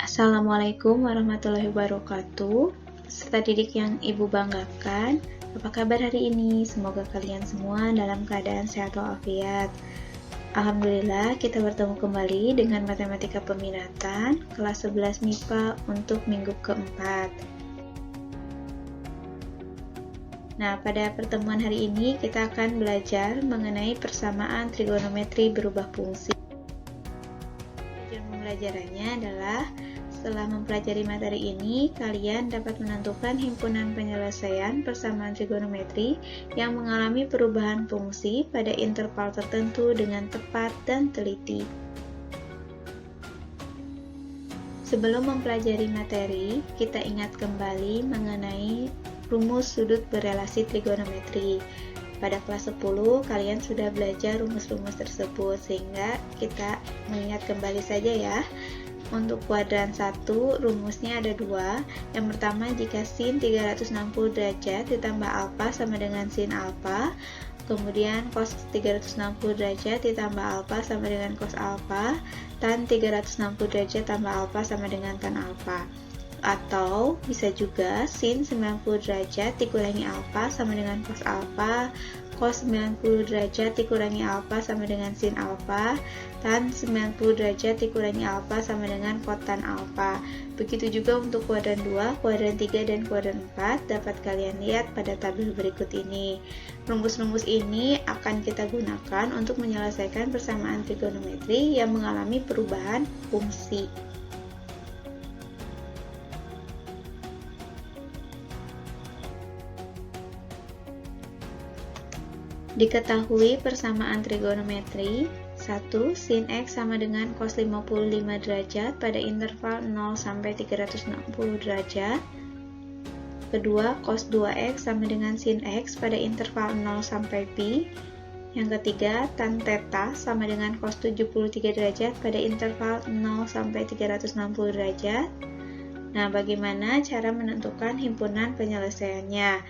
Assalamualaikum warahmatullahi wabarakatuh. Peserta didik yang Ibu banggakan, apa kabar hari ini? Semoga kalian semua dalam keadaan sehat walafiat. Alhamdulillah, kita bertemu kembali dengan matematika peminatan kelas 11 MIPA untuk minggu keempat. Nah, pada pertemuan hari ini kita akan belajar mengenai persamaan trigonometri berubah fungsi. Tujuan pembelajarannya adalah setelah mempelajari materi ini, kalian dapat menentukan himpunan penyelesaian persamaan trigonometri yang mengalami perubahan fungsi pada interval tertentu dengan tepat dan teliti. Sebelum mempelajari materi, kita ingat kembali mengenai rumus sudut berelasi trigonometri. Pada kelas 10, kalian sudah belajar rumus-rumus tersebut, sehingga kita mengingat kembali saja ya. Untuk kuadran 1, rumusnya ada dua. Yang pertama, jika sin 360 derajat ditambah alfa sama dengan sin alfa. Kemudian cos 360 derajat ditambah alfa sama dengan cos alfa. Tan 360 derajat tambah alfa sama dengan tan alfa. Atau bisa juga sin 90 derajat dikurangi alfa sama dengan cos alfa. Cos 90 derajat dikurangi alfa sama dengan sin alfa, tan 90 derajat dikurangi alfa sama dengan kotan alfa. Begitu juga untuk kuadran 2, kuadran 3, dan kuadran 4 dapat kalian lihat pada tabel berikut ini. Rumus-rumus ini akan kita gunakan untuk menyelesaikan persamaan trigonometri yang mengalami perubahan fungsi. Diketahui persamaan trigonometri. 1. Sin X sama dengan cos 55 derajat pada interval 0 sampai 360 derajat. Kedua, cos 2X sama dengan sin X pada interval 0 sampai pi. Yang ketiga, tan theta sama dengan cos 73 derajat pada interval 0 sampai 360 derajat. Nah, bagaimana cara menentukan himpunan penyelesaiannya?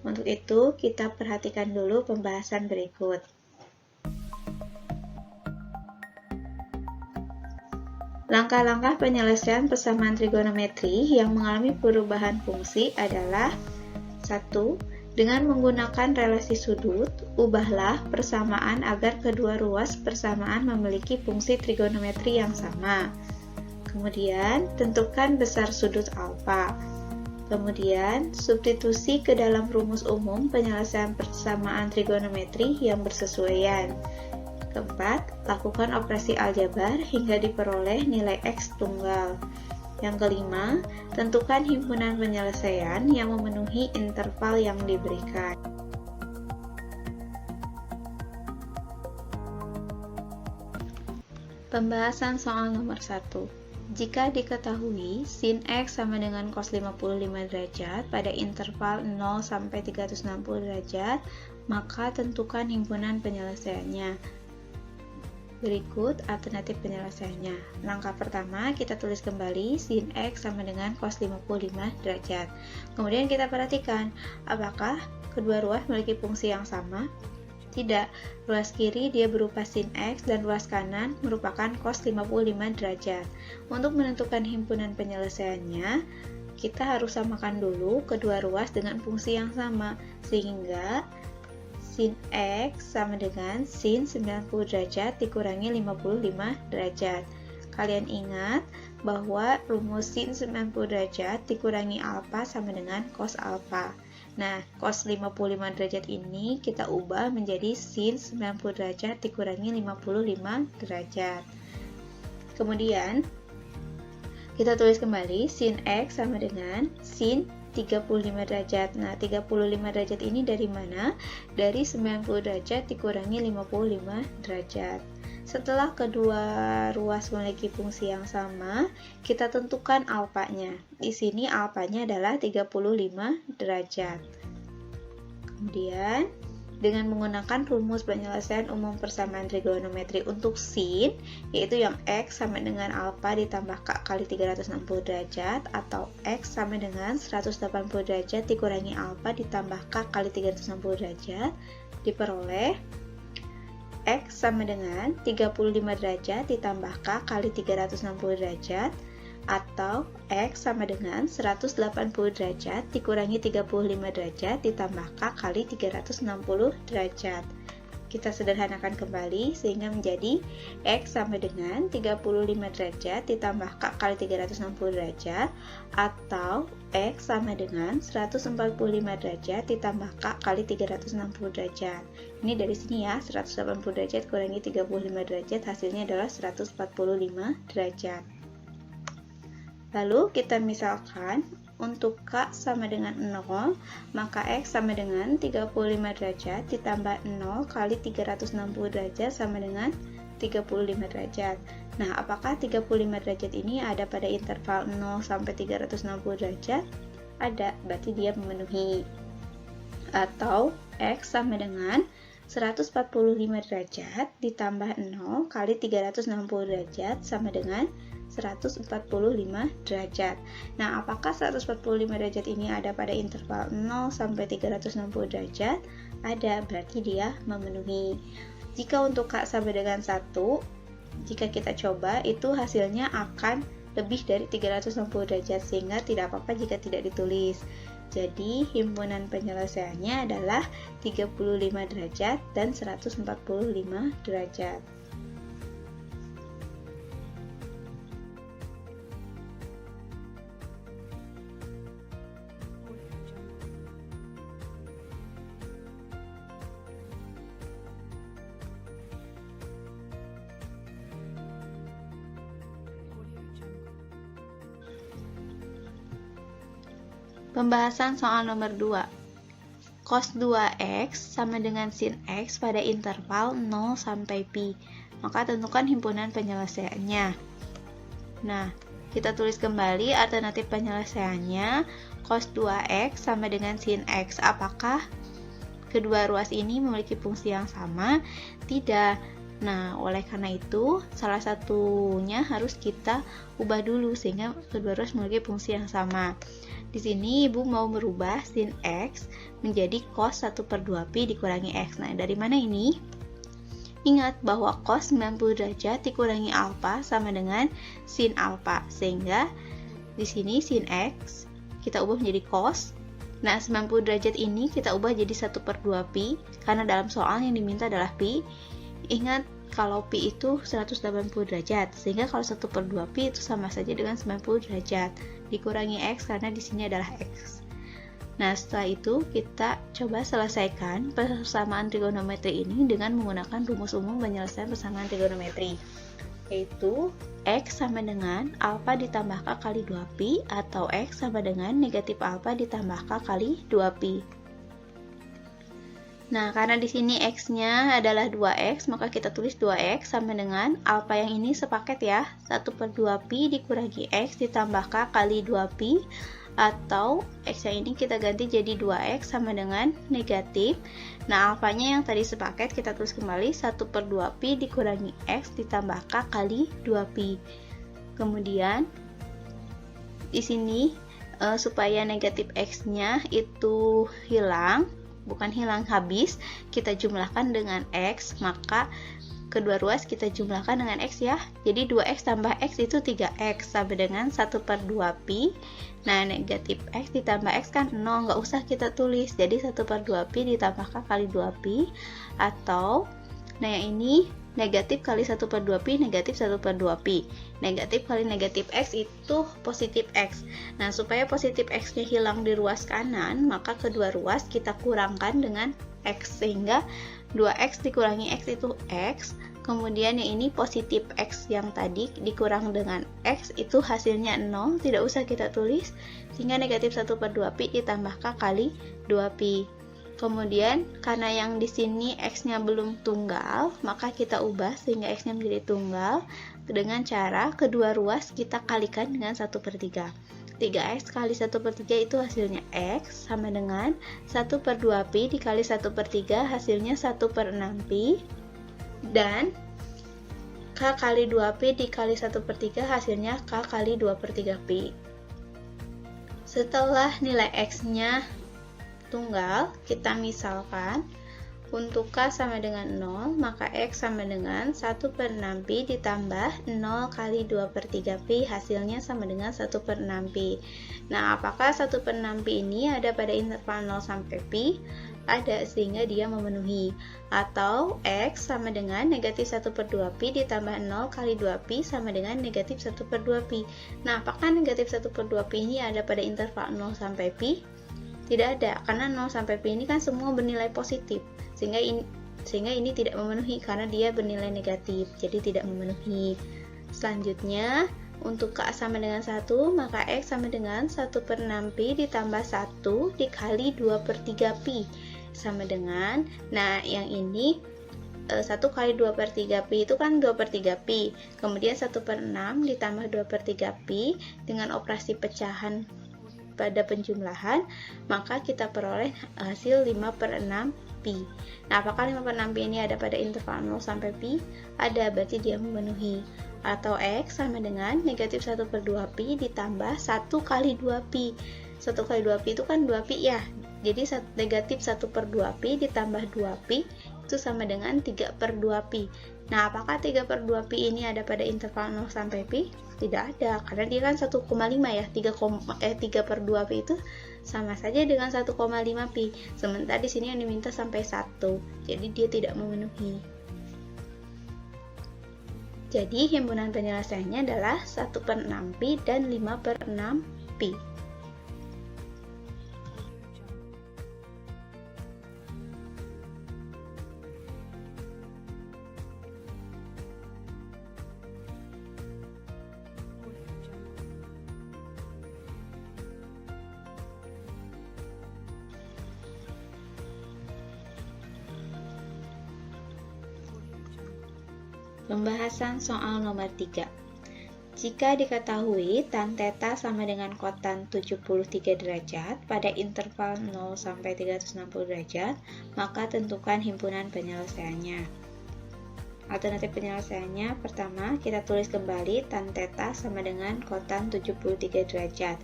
Untuk itu, kita perhatikan dulu pembahasan berikut. Langkah-langkah penyelesaian persamaan trigonometri yang mengalami perubahan fungsi adalah 1. Dengan menggunakan relasi sudut, ubahlah persamaan agar kedua ruas persamaan memiliki fungsi trigonometri yang sama. Kemudian, tentukan besar sudut alfa. Kemudian, substitusi ke dalam rumus umum penyelesaian persamaan trigonometri yang bersesuaian. Keempat, lakukan operasi aljabar hingga diperoleh nilai X tunggal. Yang kelima, tentukan himpunan penyelesaian yang memenuhi interval yang diberikan. Pembahasan soal nomor 1. Jika diketahui sin X sama dengan cos 55 derajat pada interval 0 sampai 360 derajat, maka tentukan himpunan penyelesaiannya. Berikut alternatif penyelesaiannya. Langkah pertama, kita tulis kembali sin X sama dengan cos 55 derajat. Kemudian kita perhatikan, apakah kedua ruas memiliki fungsi yang sama? Tidak, ruas kiri dia berupa sin X dan ruas kanan merupakan cos 55 derajat. Untuk menentukan himpunan penyelesaiannya, kita harus samakan dulu kedua ruas dengan fungsi yang sama, sehingga sin X sama dengan sin 90 derajat dikurangi 55 derajat. Kalian ingat bahwa rumus sin 90 derajat dikurangi alfa sama dengan cos alfa. Nah, cos 55 derajat ini kita ubah menjadi sin 90 derajat dikurangi 55 derajat. Kemudian, kita tulis kembali sin X sama dengan sin 35 derajat. Nah, 35 derajat ini dari mana? Dari 90 derajat dikurangi 55 derajat. Setelah kedua ruas memiliki fungsi yang sama, kita tentukan alfanya. Di sini alfanya adalah 35 derajat. Kemudian, dengan menggunakan rumus penyelesaian umum persamaan trigonometri untuk sin, yaitu yang X sama dengan alfa ditambah K kali 360 derajat, atau X sama dengan 180 derajat dikurangi alfa ditambah K kali 360 derajat, diperoleh X sama dengan 35 derajat ditambah K kali 360 derajat atau X sama dengan 180 derajat dikurangi 35 derajat ditambah K kali 360 derajat. Kita sederhanakan kembali sehingga menjadi X sama dengan 35 derajat ditambah K kali 360 derajat atau X sama dengan 145 derajat ditambah K kali 360 derajat. Ini dari sini ya, 180 derajat kurangi 35 derajat hasilnya adalah 145 derajat. Lalu kita misalkan untuk K sama dengan 0, maka X sama dengan 35 derajat ditambah 0 kali 360 derajat sama dengan 35 derajat. Nah, apakah 35 derajat ini ada pada interval 0 sampai 360 derajat? Ada, berarti dia memenuhi. Atau X sama dengan 145 derajat ditambah 0 kali 360 derajat sama dengan 145 derajat. Nah, apakah 145 derajat ini ada pada interval 0 sampai 360 derajat? Ada, berarti dia memenuhi. Jika untuk K sama dengan 1, jika kita coba, itu hasilnya akan lebih dari 360 derajat, sehingga tidak apa-apa jika tidak ditulis. Jadi, himpunan penyelesaiannya adalah 35 derajat dan 145 derajat. Pembahasan soal nomor 2. Cos 2x sama dengan sin x pada interval 0 sampai pi. Maka tentukan himpunan penyelesaiannya. Nah, kita tulis kembali alternatif penyelesaiannya. Cos 2x sama dengan sin x. Apakah kedua ruas ini memiliki fungsi yang sama? Tidak. Nah, oleh karena itu, salah satunya harus kita ubah dulu sehingga kedua ruas memiliki fungsi yang sama. Di sini Ibu mau merubah sin X menjadi cos 1/2pi dikurangi X. Nah, dari mana ini? Ingat bahwa cos 90 derajat dikurangi alfa sama dengan sin alfa. Sehingga di sini sin X kita ubah menjadi cos. Nah, 90 derajat ini kita ubah jadi 1/2pi karena dalam soal yang diminta adalah pi. Ingat kalau pi itu 180 derajat, sehingga kalau 1/2pi itu sama saja dengan 90 derajat dikurangi X karena di sini adalah X. Nah, setelah itu kita coba selesaikan persamaan trigonometri ini dengan menggunakan rumus umum penyelesaian persamaan trigonometri, yaitu X sama dengan alfa ditambah K kali 2pi atau X sama dengan negatif alfa ditambah K kali 2pi. Nah, karena di sini X-nya adalah 2X, maka kita tulis 2X sama dengan alfa yang ini sepaket ya, 1/2pi dikurangi X ditambah K kali 2pi, atau X yang ini kita ganti jadi 2X sama dengan negatif. Nah, alfanya yang tadi sepaket kita tulis kembali 1/2pi dikurangi X ditambah K kali 2pi. Kemudian, di sini supaya negatif X-nya itu hilang, bukan hilang, habis, kita jumlahkan dengan X, maka kedua ruas kita jumlahkan dengan X ya. Jadi 2X tambah X itu 3X sama dengan 1/2pi. Nah, negatif X ditambah X kan 0, nggak usah kita tulis. Jadi 1/2pi ditambah K kali 2pi, atau nah yang ini negatif kali 1/2pi, negatif 1/2pi. Negatif kali negatif X itu positif X. Nah, supaya positif X-nya hilang di ruas kanan, maka kedua ruas kita kurangkan dengan X, sehingga 2X dikurangi X itu X. Kemudian yang ini positif X yang tadi dikurang dengan X itu hasilnya 0, tidak usah kita tulis, sehingga negatif 1/2pi ditambah K kali 2pi. Kemudian karena yang di sini X-nya belum tunggal, maka kita ubah sehingga X-nya menjadi tunggal dengan cara kedua ruas kita kalikan dengan 1/3. 3X kali 1/3 itu hasilnya X sama dengan 1/2pi dikali 1/3 hasilnya 1/6pi, dan K kali 2pi dikali 1/3 hasilnya K kali 2/3pi. Setelah nilai X-nya tunggal, kita misalkan Untuk K sama dengan 0, maka X sama dengan 1/6pi ditambah 0 kali 2/3pi, hasilnya sama dengan 1/6pi. Nah, apakah 1/6pi ini ada pada interval 0 sampai pi? Ada, sehingga dia memenuhi. Atau X sama dengan negatif 1/2pi ditambah 0 kali 2pi sama dengan negatif 1/2pi. Nah, apakah negatif 1/2pi ini ada pada interval 0 sampai pi? Tidak ada, karena 0 sampai pi ini kan semua bernilai positif. Sehingga ini tidak memenuhi karena dia bernilai negatif, jadi tidak memenuhi. Selanjutnya, untuk K sama dengan 1, maka X sama dengan 1/6pi ditambah 1 dikali 2/3pi sama dengan, nah yang ini 1 kali 2/3pi itu kan 2/3pi, kemudian 1/6 ditambah 2/3pi dengan operasi pecahan pada penjumlahan, maka kita peroleh hasil 5/6pi. Nah, apakah 5/6pi ini ada pada interval 0 sampai pi? Ada, berarti dia memenuhi. Atau X sama dengan negatif 1/2pi ditambah 1 kali 2pi. 1 kali 2pi itu kan 2pi ya. Jadi negatif 1/2pi ditambah 2pi itu sama dengan 3/2pi. Nah, apakah 3/2pi ini ada pada interval 0 sampai pi? Tidak ada, karena dia kan 1,5 ya. 3/2pi itu sama saja dengan 1,5 pi. Sementara di sini yang diminta sampai 1. Jadi dia tidak memenuhi. Jadi himpunan penyelesaiannya adalah 1/6pi dan 5/6pi. Pembahasan soal nomor 3. Jika diketahui tan theta sama dengan kotan 73 derajat pada interval 0 sampai 360 derajat, maka tentukan himpunan penyelesaiannya. Alternatif penyelesaiannya, pertama, kita tulis kembali tan theta sama dengan kotan 73 derajat.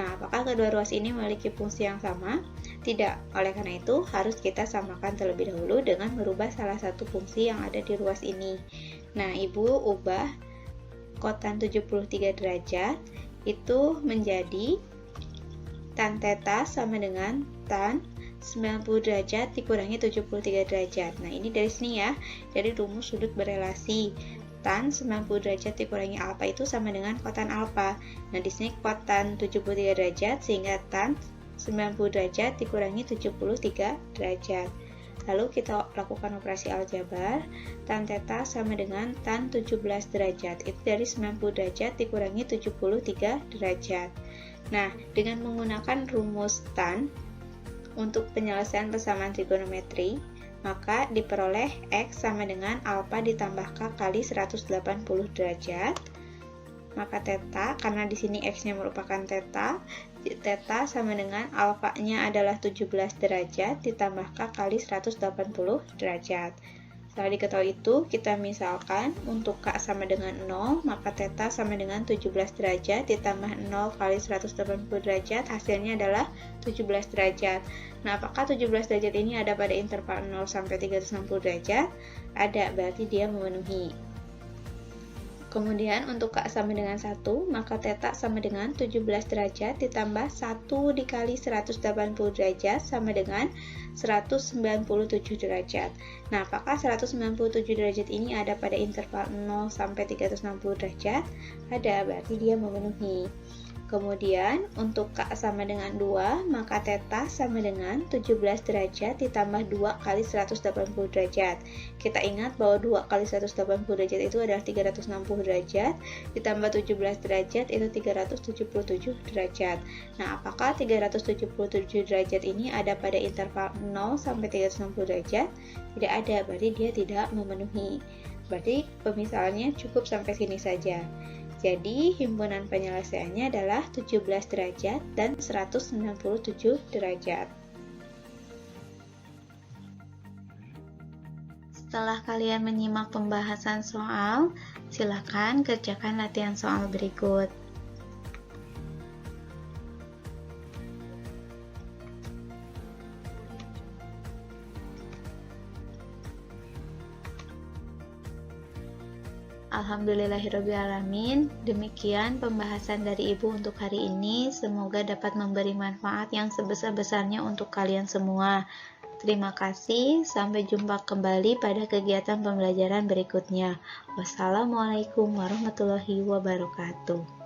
Nah, apakah kedua ruas ini memiliki fungsi yang sama? Tidak. Oleh karena itu, harus kita samakan terlebih dahulu dengan merubah salah satu fungsi yang ada di ruas ini. Nah, Ibu ubah kotan 73 derajat itu menjadi tan theta sama dengan tan 90 derajat dikurangi 73 derajat. Nah, ini dari sini ya. Jadi rumus sudut berelasi. Tan 90 derajat dikurangi alfa itu sama dengan kotan alfa. Nah, di sini kotan 73 derajat sehingga tan 90 derajat dikurangi 73 derajat. Lalu kita lakukan operasi aljabar. Tan theta sama dengan tan 17 derajat. Itu dari 90 derajat dikurangi 73 derajat. Nah, dengan menggunakan rumus tan untuk penyelesaian persamaan trigonometri, maka diperoleh X sama dengan alfa ditambah K kali 180 derajat. Maka theta, karena di sini X-nya merupakan theta sama dengan alfanya adalah 17 derajat ditambah K kali 180 derajat. Setelah diketahui itu, kita misalkan untuk K sama dengan 0, maka theta sama dengan 17 derajat ditambah 0 kali 180 derajat, hasilnya adalah 17 derajat. Nah, apakah 17 derajat ini ada pada interval 0 sampai 360 derajat? Ada, berarti dia memenuhi. Kemudian untuk K sama dengan 1, maka theta sama dengan 17 derajat ditambah 1 dikali 180 derajat sama dengan 197 derajat. Nah, apakah 197 derajat ini ada pada interval 0 sampai 360 derajat? Ada, berarti dia memenuhi. Kemudian untuk K sama dengan 2, maka theta sama dengan 17 derajat ditambah 2 kali 180 derajat. Kita ingat bahwa 2 kali 180 derajat itu adalah 360 derajat, ditambah 17 derajat itu 377 derajat. Nah, apakah 377 derajat ini ada pada interval 0 sampai 360 derajat? Tidak ada, berarti dia tidak memenuhi. Berarti pemisahannya cukup sampai sini saja. Jadi, himpunan penyelesaiannya adalah 17 derajat dan 197 derajat. Setelah kalian menyimak pembahasan soal, silakan kerjakan latihan soal berikut. Alhamdulillahirrabbilalamin. Demikian pembahasan dari Ibu untuk hari ini. Semoga dapat memberi manfaat yang sebesar-besarnya untuk kalian semua. Terima kasih. Sampai jumpa kembali pada kegiatan pembelajaran berikutnya. Wassalamualaikum warahmatullahi wabarakatuh.